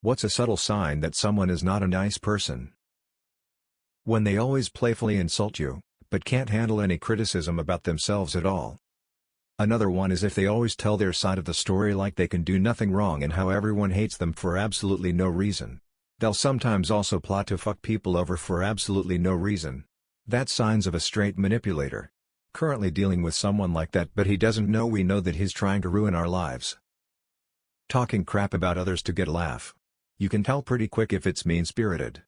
What's a subtle sign that someone is not a nice person? When they always playfully insult you, but can't handle any criticism about themselves at all. Another one is if they always tell their side of the story like they can do nothing wrong and how everyone hates them for absolutely no reason. They'll sometimes also plot to fuck people over for absolutely no reason. That's signs of a straight manipulator. Currently dealing with someone like that, but he doesn't know we know that he's trying to ruin our lives. Talking crap about others to get a laugh. You can tell pretty quick if it's mean-spirited.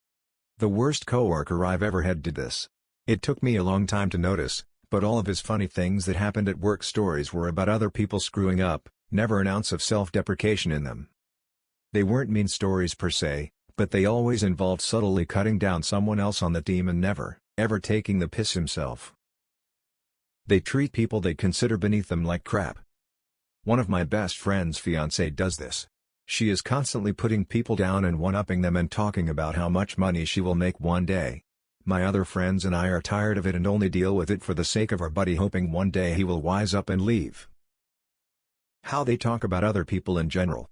The worst coworker I've ever had did this. It took me a long time to notice, but all of his funny things that happened at work stories were about other people screwing up, never an ounce of self-deprecation in them. They weren't mean stories per se, but they always involved subtly cutting down someone else on the team and never, ever taking the piss himself. They treat people they consider beneath them like crap. One of my best friend's fiancée does this. She is constantly putting people down and one-upping them and talking about how much money she will make one day. My other friends and I are tired of it and only deal with it for the sake of our buddy, hoping one day he will wise up and leave. How they talk about other people in general.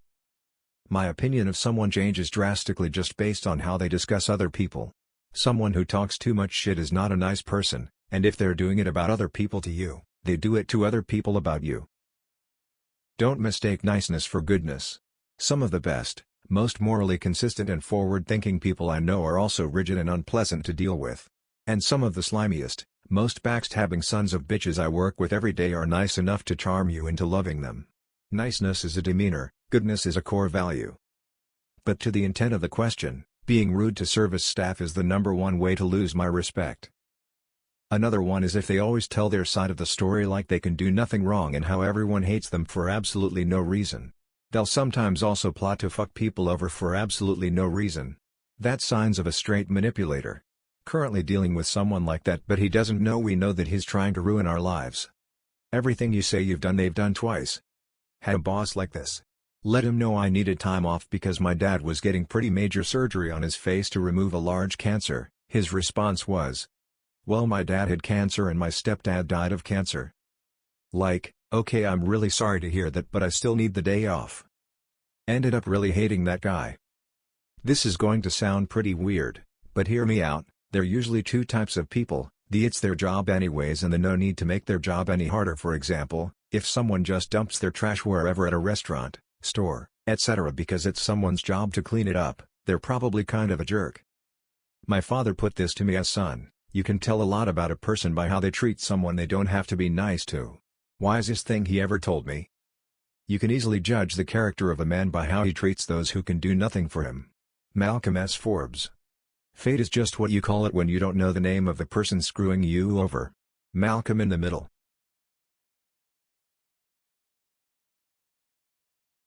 My opinion of someone changes drastically just based on how they discuss other people. Someone who talks too much shit is not a nice person, and if they're doing it about other people to you, they do it to other people about you. Don't mistake niceness for goodness. Some of the best, most morally consistent and forward-thinking people I know are also rigid and unpleasant to deal with. And some of the slimiest, most backstabbing sons of bitches I work with every day are nice enough to charm you into loving them. Niceness is a demeanor, goodness is a core value. But to the intent of the question, being rude to service staff is the #1 way to lose my respect. Another one is if they always tell their side of the story like they can do nothing wrong and how everyone hates them for absolutely no reason. They'll sometimes also plot to fuck people over for absolutely no reason. That's signs of a straight manipulator. Currently dealing with someone like that, but he doesn't know we know that he's trying to ruin our lives. Everything you say you've done they've done twice. Had a boss like this. Let him know I needed time off because my dad was getting pretty major surgery on his face to remove a large cancer. His response was, "Well, my dad had cancer and my stepdad died of cancer." Like, okay, I'm really sorry to hear that, but I still need the day off. Ended up really hating that guy. This is going to sound pretty weird, but hear me out. There are usually two types of people: the it's their job anyways and the no need to make their job any harder. For example, if someone just dumps their trash wherever at a restaurant, store, etc. because it's someone's job to clean it up, they're probably kind of a jerk. My father put this to me as son: you can tell a lot about a person by how they treat someone they don't have to be nice to. Wisest thing he ever told me. You can easily judge the character of a man by how he treats those who can do nothing for him. Malcolm S. Forbes. Fate is just what you call it when you don't know the name of the person screwing you over. Malcolm in the middle.